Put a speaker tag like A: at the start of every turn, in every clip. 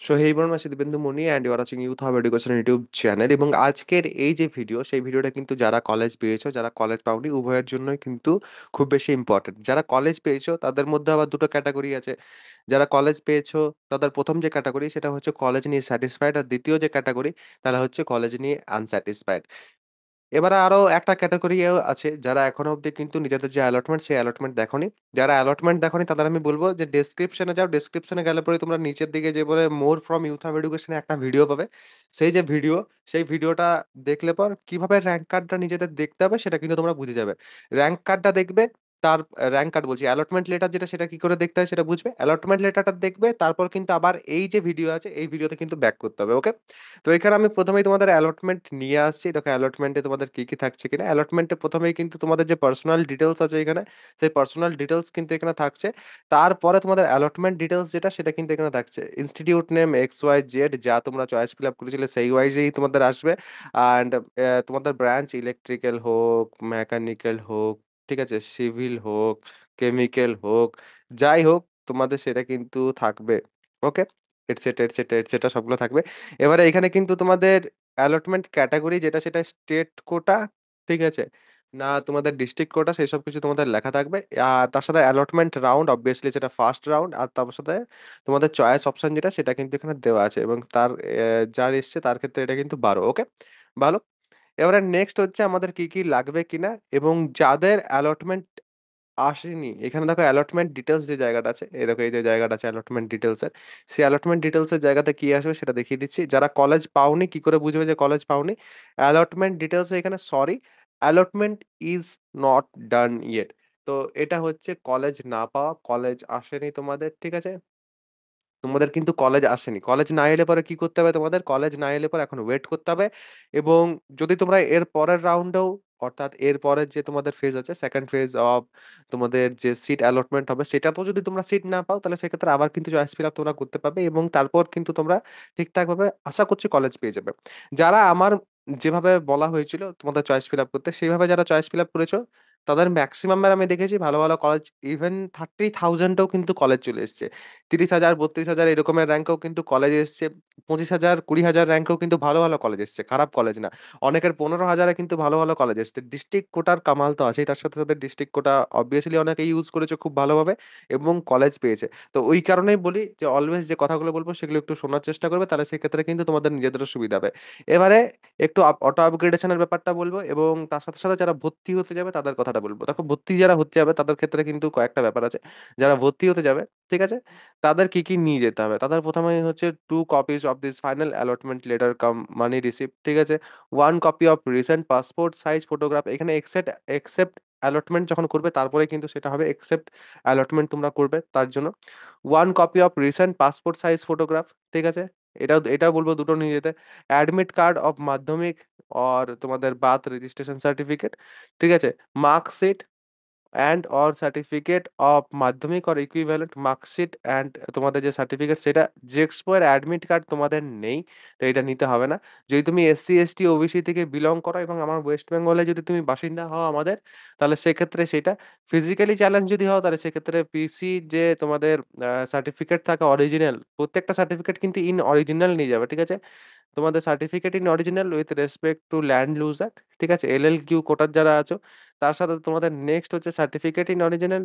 A: So hey everyone, আমি Dibyendu Moni and you are watching Youth Hub Education YouTube channel. এবং আজকের এই যে ভিডিও, সেই ভিডিওটা কিন্তু যারা কলেজ পেয়েছো, যারা কলেজ পাওনি, উভয়ের জন্যই কিন্তু খুব বেশি ইম্পর্টেন্ট। যারা কলেজ পেয়েছো তাদের মধ্যে আবার দুটো ক্যাটাগরি আছে। যারা কলেজ পেয়েছো তাদের প্রথম যে ক্যাটাগরি সেটা হচ্ছে কলেজ নিয়ে স্যাটিসফাইড, আর দ্বিতীয় যে ক্যাটাগরি তারা হচ্ছে কলেজ নিয়ে আনস্যাটিসফাইড। এবারে আরো একটা ক্যাটেগরিও আছে যারা এখনো অব্দি কিন্তু নিজেদের যে অ্যালটমেন্ট সেই অ্যালটমেন্ট দেখোনি। যারা অ্যালটমেন্ট দেখোনি তাদের আমি বলবো যে ডেসক্রিপশনে যাও। ডেসক্রিপশনে গেলে পরে তোমরা নিচের দিকে যে বলে মোর ফ্রম ইউথ অফ এডুকেশন একটা ভিডিও পাবে। সেই যে ভিডিও, সেই ভিডিওটা দেখলে পর কিভাবে র‍্যাংক কার্ডটা নিজেদের দেখতে হবে সেটা কিন্তু তোমরা বুঝে যাবে। র‍্যাংক কার্ডটা দেখবে, তার র‍্যাংক কার্ড বলছি, অ্যালটমেন্ট লেটার যেটা সেটা কি করে দেখতে হয় সেটা বুঝবে। অ্যালটমেন্ট লেটারটা দেখবে, তারপর কিন্তু আবার এই যে ভিডিও আছে এই ভিডিওতে কিন্তু ব্যাক করতে হবে। ওকে? তো এখানে আমি ১ম এই তোমাদের অ্যালটমেন্ট নিয়ে আসছি। দেখো অ্যালটমেন্টে তোমাদের কি, কি থাকছে কিনা। অ্যালটমেন্টে ১ম এই কিন্তু তোমাদের যে পার্সোনাল ডিটেইলস আছে এখানে, সেই পার্সোনাল ডিটেইলস কিন্তু এখানে থাকছে। তারপরে তোমাদের অ্যালটমেন্ট ডিটেইলস যেটা সেটা কিন্তু এখানে থাকছে। ইনস্টিটিউট নেম XYZ যা তোমরা চয়েস ফিল আপ করেছিলে সেই ওয়াইজেই তোমাদের আসবে। অ্যান্ড তোমাদের ব্রাঞ্চ ইলেকট্রিক্যাল হোক, মেকানিক্যাল হোক, ঠিক আছে? সিভিল হোক, কেমিক্যাল হোক, যাই হোক তোমাদের সেটা কিন্তু থাকবে। ওকে? এটসেট্রা, এটসেট্রা, এটসেট্রা সবগুলো থাকবে। এবারে এখানে কিন্তু তোমাদের অ্যালটমেন্ট ক্যাটেগরি যেটা সেটা স্টেট কোটা, ঠিক আছে? না তোমাদের ডিস্ট্রিক্ট কোটা, সেসব কিছু তোমাদের লেখা থাকবে। আর তার সাথে অ্যালটমেন্ট রাউন্ড অবভিয়াসলি যেটা ফার্স্ট রাউন্ড, আর তার সাথে তোমাদের চয়েস অপশন যেটা সেটা কিন্তু এখানে দেওয়া আছে, এবং তার যার এসছে তার ক্ষেত্রে এটা কিন্তু ১২। ওকে? ভালো। এবারে নেক্সট হচ্ছে আমাদের কি, কি লাগবে কিনা, এবং যাদের অ্যালটমেন্ট আসেনি। এখানে দেখো অ্যালটমেন্ট ডিটেইলস যে জায়গাটা আছে, এই দেখো এই যে জায়গাটা আছে অ্যালটমেন্ট ডিটেইলস এর। সেই অ্যালটমেন্ট ডিটেইলস এর জায়গাতে কি আসবে সেটা দেখিয়ে দিচ্ছি। যারা কলেজ পাওনি কি করে বুঝবে যে কলেজ পাওনি? অ্যালটমেন্ট ডিটেইলস এ এখানে sorry, allotment is not done yet. তো এটা হচ্ছে কলেজ না পাওয়া, কলেজ আসেনি তোমাদের, ঠিক আছে? তোমাদের কিন্তু কলেজ আসেনি। কলেজ না এলে পরে কি করতে হবে তোমাদের? কলেজ না এলে পরে এখন ওয়েট করতে হবে, এবং যদি তোমরা এর পরের রাউন্ডেও, অর্থাৎ এর পরের যে তোমাদের ফেজ আছে, 2nd ফেজ অফ তোমাদের যে সিট অ্যালটমেন্ট হবে সেটাতেও যদি তোমরা সিট না পাও তাহলে সেক্ষেত্রে আবার কিন্তু চয়েস ফিল আপ তোমরা করতে পারবে, এবং তারপর কিন্তু তোমরা ঠিকঠাকভাবে আশা করছি কলেজ পেয়ে যাবে। যারা আমার যেভাবে বলা হয়েছিল তোমাদের চয়েস ফিল আপ করতে, সেইভাবে যারা চয়েস ফিল আপ করেছো তাদের মেক্সিমামের আমি দেখেছি ভালো, ভালো কলেজ, ইভেন 30,000 ও কিন্তু কলেজ চলে এসছে। 30,000, 32,000 এরকমের র্যাঙ্কেও কিন্তু কলেজ এসছে। 25,000, 20,000 র্যাঙ্কেও কিন্তু ভালো, ভালো কলেজ এসছে। খারাপ কলেজ না। অনেকের 15,000 এ কিন্তু ভালো, ভালো কলেজ এসছে। ডিস্ট্রিক্ট কোটার কামাল তো আছেই। তার সাথে, সাথে ডিস্ট্রিক্ট কোটা অবভিয়াসলি অনেকে ইউজ করেছে খুব ভালোভাবে এবং কলেজ পেয়েছে। তো ওই কারণেই বলি যে অলওয়েজ যে কথাগুলো বলব সেগুলো একটু শোনার চেষ্টা করবে। তাহলে সেক্ষেত্রে কিন্তু তোমাদের নিজেদেরও সুবিধা হবে। এবারে একটু অটো আপগ্রেডেশন এর ব্যাপারটা বলব, এবং তার সাথে, সাথে যারা ভর্তি হতে যাবে তাদের কথাটা বলব। দেখো ভর্তি যারা হতে যাবে তাদের ক্ষেত্রে কিন্তু কয়েকটা ব্যাপার আছে। যারা ভর্তি হতে যাবে, ঠিক আছে? তাদের কি, কি নিয়ে যেতে হবে? তাদের ১ম এই হচ্ছে 2 copies of this final allotment letter cum money receipt, ঠিক আছে? 1 copy of recent passport size photograph. এখানে একসেপ্ট অ্যালটমেন্ট যখন করবে তারপরে কিন্তু সেটা হবে একসেপ্ট অ্যালটমেন্ট তোমরা করবে তার জন্য। 1 copy of recent passport size photograph, ঠিক আছে? এটাও বলব দুটো নিয়ে যেতে। অ্যাডমিট কার্ড অফ মাধ্যমিক অর তোমাদের বার্থ রেজিস্ট্রেশন সার্টিফিকেট, ঠিক আছে? Marksheet and or certificate of মাধ্যমিক অর ইকুইভ্যালেন্ট মার্কশিট অ্যান্ড তোমাদের যে সার্টিফিকেট সেটা। জেক্সপো এর অ্যাডমিট কার্ড তোমাদের নেই, তো এটা নিতে হবে না। যদি তুমি এসসি, এসটি, ওবিসি থেকে বিলং করো এবং আমার ওয়েস্ট বেঙ্গলে যদি তুমি বাসিন্দা হও আমাদের, তাহলে সেক্ষেত্রে সেটা। ফিজিক্যালি চ্যালেঞ্জ যদি হও তাহলে সেক্ষেত্রে পিসি যে তোমাদের সার্টিফিকেট থাকে অরিজিনাল, প্রত্যেকটা সার্টিফিকেট কিন্তু ইন অরিজিনাল নিয়ে যাবে, ঠিক আছে? তোমাদের certificate in original with respect to land use act, ঠিক আছে? এলএলকিউ কোটার যারা আছো, তার সাথে তোমাদের নেক্সট হচ্ছে certificate in original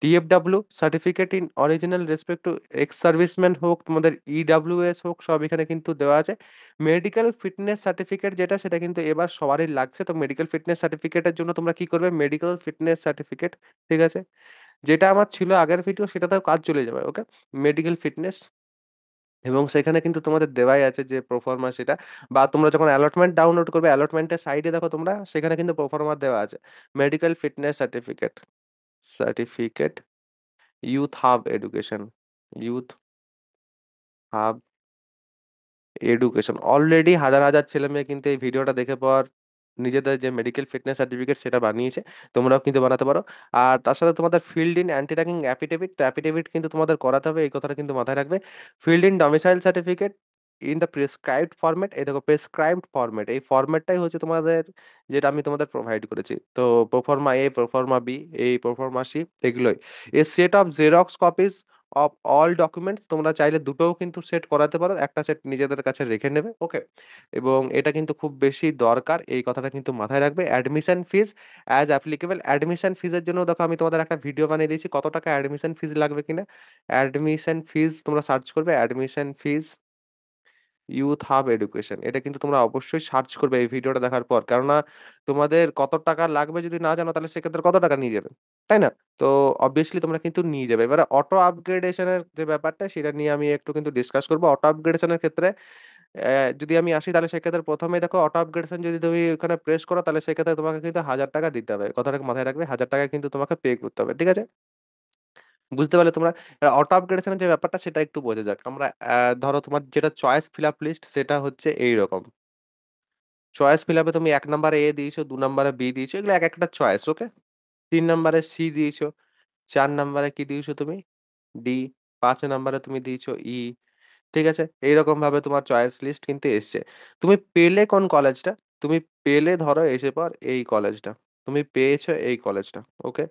A: DFW, certificate in original respect to ex serviceman হোক, তোমাদের ইডব্লিউএস হোক, সব এখানে কিন্তু দেওয়া আছে। মেডিকেল ফিটনেস সার্টিফিকেট যেটা সেটা কিন্তু এবার সবারই লাগছে। তো মেডিকেল ফিটনেস সার্টিফিকেটের জন্য তোমরা কি করবে? মেডিকেল ফিটনেস সার্টিফিকেট, ঠিক আছে? যেটা আমার ছিল আগের ভিডিও সেটাতেও কাজ চলে যাবে। ওকে? মেডিকেল ফিটনেস, এবং সেখানে কিন্তু তোমাদের দেওয়াই আছে যে প্রোফার্মা সেটা, বা তোমরা যখন অ্যালটমেন্ট ডাউনলোড করবে অ্যালটমেন্টের সাইডে দেখো তোমরা সেখানে কিন্তু প্রোফার্মা দেওয়া আছে। Medical fitness certificate, certificate, youth Hub education, youth Hub education. Already হাজার, হাজার ছেলেমেয়ে কিন্তু এই ভিডিওটা দেখে পর নিজেদের যে মেডিকেল ফিটনেস সার্টিফিকেট সেটা বানিয়েছে। তোমরাও কিন্তু বানাতে পারো। আর তার সাথে তোমাদের field in anti ragging affidavit, তো অ্যাফিডেভিট কিন্তু তোমাদের করাতে হবে, এই কথাটা কিন্তু মাথায় রাখবে। Field in domicile certificate in the prescribed format, এই দেখো প্রেসক্রাইবড ফরম্যাট, এই ফরম্যাটটাই হচ্ছে তোমাদের যেটা আমি তোমাদের প্রোভাইড করেছি। তো প্রোফর্মা এ, প্রোফর্মা বি, এই প্রোফর্মা সি, এগুলোই। A set of xerox copies of all documents তোমরা চাইলে দুটোও কিন্তু সেট করাতে পারো। একটা সেট নিজেদের কাছে রেখে নেবে। ওকে? এবং এটা কিন্তু খুব বেশি দরকার। এই কথাটা কিন্তু মাথায় রাখবে। Admission fees as applicable. Admission ফিজের জন্য দেখো আমি তোমাদের একটা ভিডিও বানিয়ে দিয়েছি কত টাকা অ্যাডমিশন ফিস লাগবে কিনা। অ্যাডমিশন ফিস তোমরা সার্চ করবে admission fees Youth Hub Education. এটা কিন্তু তোমরা অবশ্যই সার্চ করবে এই ভিডিওটা দেখার পর। কেননা তোমাদের কত টাকা লাগবে যদি না জানো তাহলে সেক্ষেত্রে কত টাকা নিয়ে যাবে? তাই না? তো obviously তোমরা কিন্তু নিয়ে যাবে। এবারে অটো আপগ্রেডেশন এর যে ব্যাপারটা সেটা নিয়ে আমি একটু কিন্তু ডিসকাস করব। অটো আপগ্রেডেশন এর ক্ষেত্রে যদি আমি আসি তাহলে সেক্ষেত্রে ১ম এই দেখো অটো আপগ্রেডেশন যদি তুমি ওখানে প্রেস করো তাহলে সেক্ষেত্রে তোমাকে কিন্তু ৳১,০০০ দিতে হবে। কথাটাকে মাথায় রাখবে ৳১,০০০ কিন্তু তোমাকে পে করতে হবে। ঠিক আছে? বুঝতে পারলে তোমরা? অটো আপগ্রেডেশন এর যে ব্যাপারটা সেটা একটু বোঝা যাক। আমরা ধরো তোমার যেটা চয়েস ফিল আপ লিস্ট সেটা হচ্ছে এইরকম। চয়েস ফিল আপে তুমি ১ নাম্বারে A দিয়েছো, ২ নাম্বারে B দিয়েছো। এগুলো একেকটা চয়েস, ওকে? ৩ নাম্বারে C দিয়েছো, ৪ নাম্বারে কি দিয়েছো তুমি? D, ৫ নাম্বারে তুমি দিয়েছো E, ঠিক আছে? এইরকমভাবে তোমার চয়েস লিস্ট কিন্তু এসছে। তুমি পেলে কোন কলেজটা? তুমি পেলে ধরো এসে পর এই কলেজটা। তুমি পেয়েছো এই কলেজটা, ওকে?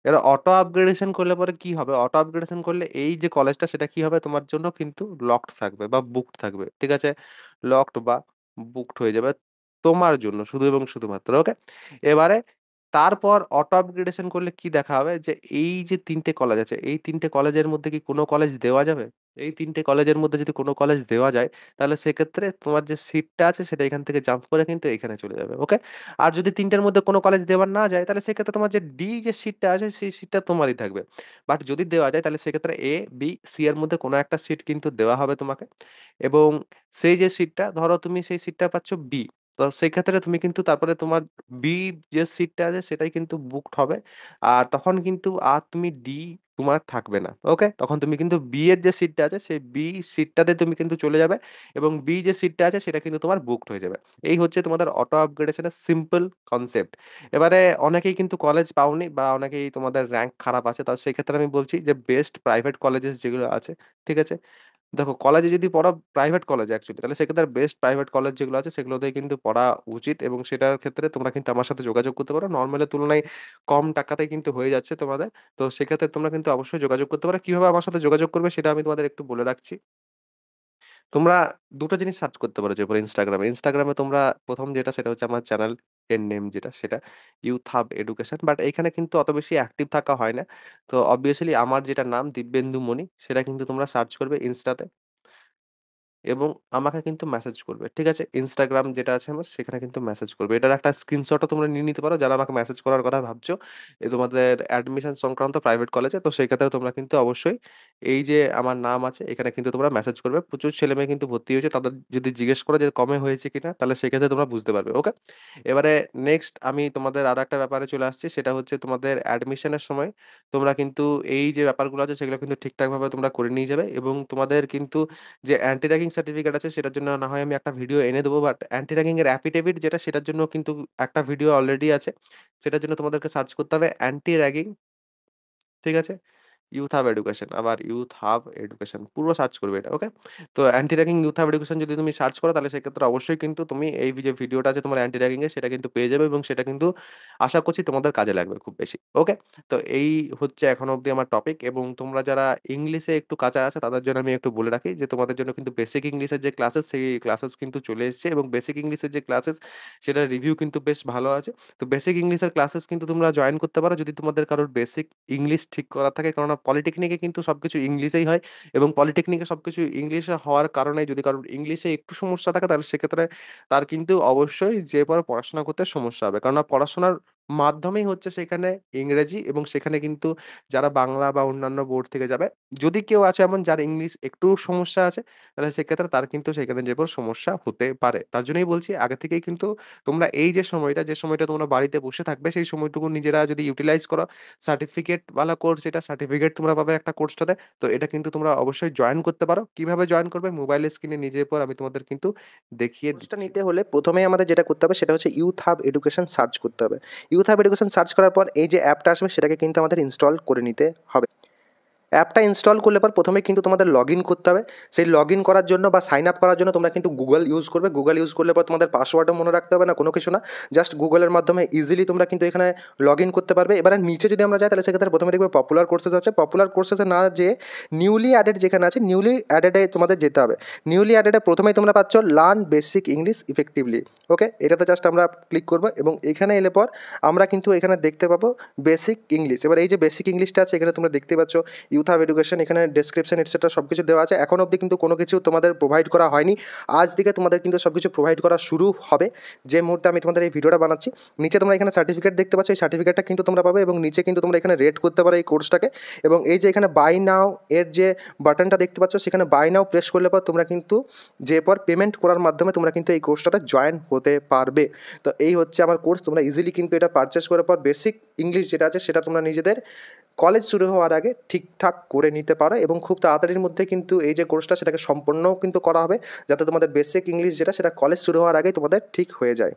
A: এবার অটো আপগ্রেডেশন করলে পরে কি হবে? অটো আপগ্রেডেশন করলে এই যে কলেজটা সেটা কি হবে? তোমার জন্য কিন্তু লকড থাকবে বা বুকড থাকবে। ঠিক আছে? লকড বা বুকড হয়ে যাবে তোমার জন্য শুধু এবং শুধুমাত্র। ওকে? এবারে তারপর অটো আপগ্রেডেশন করলে কি দেখা হবে? যে এই যে ৩ টে কলেজ আছে, এই ৩ টে কলেজের মধ্যে কি কোন কলেজ দেওয়া যাবে? এই ৩ টে কলেজের মধ্যে যদি কোন কলেজ দেওয়া যায়, তাহলে সেক্ষেত্রে তোমার যে সিটটা আছে সেটা এখান থেকে জাম্প করে কিন্তু এখানে চলে যাবে। ওকে? আর যদি ৩ টের মধ্যে কোন কলেজ দেওয়া না যায়, তাহলে সেক্ষেত্রে তোমার যে ডি যে সিটটা আছে সেই সিটটা তোমারই থাকবে। বাট যদি দেওয়া যায় তাহলে সেক্ষেত্রে এ, বি, সি এর মধ্যে কোন একটা সিট কিন্তু দেওয়া হবে তোমাকে। এবং সেই যে সিটটা ধরো তুমি সেই সিটটা পাচ্ছ বি। তো সেক্ষেত্রে তুমি কিন্তু তারপরে তোমার বি যে সিটটা আছে সেটাই কিন্তু বুকড হবে। আর তখন কিন্তু আর তুমি ডি তোমার থাকবে না। ওকে? তখন তুমি কিন্তু বি এর যে সিটটা আছে সেই বি সিটটাতে তুমি কিন্তু চলে যাবে এবং বি যে সিটটা আছে সেটা কিন্তু তোমার বুকড হয়ে যাবে। এই হচ্ছে তোমাদের অটো আপগ্রেডেশন এর সিম্পল কনসেপ্ট। এবারে অনেকেই কিন্তু কলেজ পাওনি বা অনেকেই তোমাদের র‍্যাংক খারাপ আছে। তো সেক্ষেত্রে আমি বলছি যে বেস্ট প্রাইভেট কলেজেস যেগুলো আছে, ঠিক আছে? দেখো কলেজে যদি পড়ো প্রাইভেট কলেজ অ্যাকচুয়ালি তাহলে সেক্ষেত্রে বেস্ট প্রাইভেট কলেজ যেগুলো আছে সেগুলোতেই কিন্তু পড়া উচিত এবং সেটার ক্ষেত্রে তোমরা কিন্তু আমার সাথে যোগাযোগ করতে পারো। নরমালের তুলনায় কম টাকাতেই কিন্তু হয়ে যাচ্ছে তোমাদের। তো সেক্ষেত্রে তোমরা কিন্তু অবশ্যই যোগাযোগ করতে পারো। কিভাবে আমার সাথে যোগাযোগ করবে সেটা আমি তোমাদের একটু বলে রাখছি। তোমরা ২ টা জিনিস সার্চ করতে পারো যেরকম Instagram এ। Instagram এ তোমরা ১ম যেটা সেটা হচ্ছে আমার চ্যানেল এর নেম যেটা সেটা Youth Hub Education। বাট এখানে কিন্তু অত বেশি অ্যাক্টিভ থাকা হয় না। তো obviously আমার যেটা নাম দিব্যেন্দু মনি সেটা কিন্তু তোমরা সার্চ করবে ইনস্টাতে। এবং আমাকে কিন্তু মেসেজ করবে। ঠিক আছে? Instagram যেটা আছে আমার সেখানে কিন্তু মেসেজ করবে। এটার একটা স্ক্রিনশটও তোমরা নিয়ে নিতে পারো যারা আমাকে মেসেজ করার কথা ভাবছো। তোমাদের অ্যাডমিশন সংক্রান্ত প্রাইভেট কলেজে। তো সেক্ষেত্রে তোমরা কিন্তু অবশ্যই এই যে আমার নাম আছে এখানে কিন্তু তোমরা মেসেজ করবে। প্রচুর ছেলেমেয়ে কিন্তু ভর্তি হয়েছে। তাদের যদি জিজ্ঞেস করো যে কমে হয়েছে কিনা তাহলে সেক্ষেত্রে তোমরা বুঝতে পারবে। ওকে? এবারে নেক্সট আমি তোমাদের আরেকটা ব্যাপারে চলে আসছি। সেটা হচ্ছে তোমাদের অ্যাডমিশনের সময় তোমরা কিন্তু এই যে ব্যাপারগুলো আছে সেগুলো কিন্তু ঠিকঠাকভাবে তোমরা করে নিয়ে যাবে এবং তোমাদের কিন্তু যে অ্যান্টি র‍্যাগিং সার্টিফিকেট আছে সেটার জন্য না হয় আমি একটা ভিডিও এনে দেবো। বাট অ্যান্টি র‍্যাগিং এর অ্যাফিডেভিট যেটা সেটার জন্য কিন্তু একটা ভিডিও অলরেডি আছে। সেটার জন্য তোমাদেরকে সার্চ করতে হবে অ্যান্টি র‍্যাগিং, ঠিক আছে? ইউথ হাব এডুকেশন আবার ইউথ হাব এডুকেশন পুরো সার্চ করবে এটা, ওকে? তো anti ragging youth Hub education যদি তুমি সার্চ করো তাহলে সেক্ষেত্রে অবশ্যই কিন্তু তুমি এই যে ভিডিওটা আছে তোমার অ্যান্টি র‍্যাগিং এর সেটা কিন্তু পেয়ে যাবে এবং সেটা কিন্তু আশা করছি তোমাদের কাজে লাগবে খুব বেশি। ওকে? তো এই হচ্ছে এখনো অব্দি আমার টপিক এবং তোমরা যারা ইংলিশে একটু কাঁচা আছে তাদের জন্য আমি একটু বলে রাখি যে তোমাদের জন্য কিন্তু বেসিক ইংলিশের যে ক্লাসেস সেই ক্লাসেস কিন্তু চলে এসেছে এবং বেসিক ইংলিশের যে ক্লাসেস সেটার রিভিউ কিন্তু বেশ ভালো আছে। তো বেসিক ইংলিশের ক্লাসেস কিন্তু তোমরা জয়েন করতে পারো যদি তোমাদের কারোর বেসিক ইংলিশ ঠিক করা থাকে। কেননা পলিটেকনিকে কিন্তু সবকিছু ইংলিশেই হয় এবং পলিটেকনিকে সবকিছু ইংলিশে হওয়ার কারণে যদি কারোর ইংলিশে একটু সমস্যা থাকে তাহলে সেক্ষেত্রে তার কিন্তু অবশ্যই যেয়ে পরে পড়াশোনা করতে সমস্যা হবে। কেননা পড়াশোনার মাধ্যমেই হচ্ছে সেখানে ইংরেজি এবং সেখানে কিন্তু যারা বাংলা বা অন্যান্য বোর্ড থেকে যাবে, যদি কেউ আছে এমন যার ইংলিশ একটু সমস্যা আছে, তাহলে সেক্ষেত্রে তার কিন্তু সেখানে যেয়ে পরে সমস্যা হতে পারে। তার জন্যই বলছি আগে থেকেই কিন্তু তোমরা এই যে সময়টা তোমরা বাড়িতে বসে থাকবে সেই সময়টুকু নিজেরা যদি ইউটিলাইজ করো, সার্টিফিকেট ওয়ালা কোর্স এটা সার্টিফিকেট তোমরা পাবে একটা কোর্সটাতে। তো এটা কিন্তু তোমরা অবশ্যই জয়েন করতে পারো। কিভাবে জয়েন করবে? মোবাইলের স্ক্রিনে নিজের পর আমি তোমাদের কিন্তু দেখিয়ে
B: কোর্সটা
A: দিচ্ছি।
B: নিতে হলে ১ম এই আমাদের যেটা করতে হবে সেটা হচ্ছে ইউথ হাব এডুকেশন সার্চ করতে হবে। ইউথ হাব এডুকেশন সার্চ করার পর এই যে অ্যাপটা আসবে সেটাকে কিন্তু আমাদের ইনস্টল করে নিতে হবে। অ্যাপটা ইনস্টল করলে পর প্রথমে কিন্তু তোমাদের লগ ইন করতে হবে। সেই লগ ইন করার জন্য বা সাইন আপ করার জন্য তোমরা কিন্তু গুগল ইউজ করবে। গুগল ইউজ করলে পর তোমাদের পাসওয়ার্ডও মনে রাখতে হবে না, কোনো কিছু না। জাস্ট গুগলের মাধ্যমে ইজিলি তোমরা কিন্তু এখানে লগ ইন করতে পারবে। এবারে নিচে যদি আমরা যাই তাহলে সেক্ষেত্রে প্রথমে দেখবে পপুলার কোর্সেস আছে। পপুলার কোর্সেসে না যেয়ে নিউলি অ্যাডেড যেখানে আছে, নিউলি অ্যাডেডে তোমাদের যেতে হবে। নিউলি অ্যাডেডে প্রথমেই তোমরা পাচ্ছ লার্ন বেসিক ইংলিশ ইফেক্টিভলি। ওকে, এটাতে জাস্ট আমরা ক্লিক করবো এবং এখানে এলে পর আমরা কিন্তু এখানে দেখতে পাবো বেসিক ইংলিশ। এবার এই যে বেসিক ইংলিশটা আছে এখানে তোমরা দেখতে পাচ্ছ ইউথ হাব এডুকেশন, এখানে ডেসক্রিপশন এটসেট্রা সব কিছু দেওয়া আছে। এখন অবধি কিন্তু কোনো কিছু তোমাদের প্রোভাইড করা হয়নি, আজ থেকে তোমাদের কিন্তু সব কিছু প্রোভাইড করা শুরু হবে যে মুহূর্তে আমি তোমাদের এই ভিডিওটা বানাচ্ছি। নিচে তোমরা এখানে সার্টিফিকেট দেখতে পাচ্ছ, এই সার্টিফিকেটটা কিন্তু তোমরা পাবে এবং নিচে কিন্তু তোমরা এখানে রেট করতে পারো এই কোর্সটাকে। এবং এই যে এখানে বাই নাও এর যে বাটনটা দেখতে পাচ্ছ, সেখানে বাই নাও প্রেস করলে পর তোমরা কিন্তু যে পর পেমেন্ট করার মাধ্যমে তোমরা কিন্তু এই কোর্সটাতে জয়েন হতে পারবে। তো এই হচ্ছে আমার কোর্স, তোমরা ইজিলি কিন্তু এটা পারচেস করার পর বেসিক ইংলিশ যেটা আছে সেটা তোমরা নিজেদের কলেজ শুরু হওয়ার আগে ঠিকঠাক করে নিতে পারো এবং খুব তাড়াতাড়ির মধ্যে কিন্তু এই যে কোর্সটা সেটাকে সম্পূর্ণও কিন্তু করা হবে, যাতে তোমাদের বেসিক ইংলিশ যেটা সেটা কলেজ শুরু হওয়ার আগেই তোমাদের ঠিক হয়ে যায়।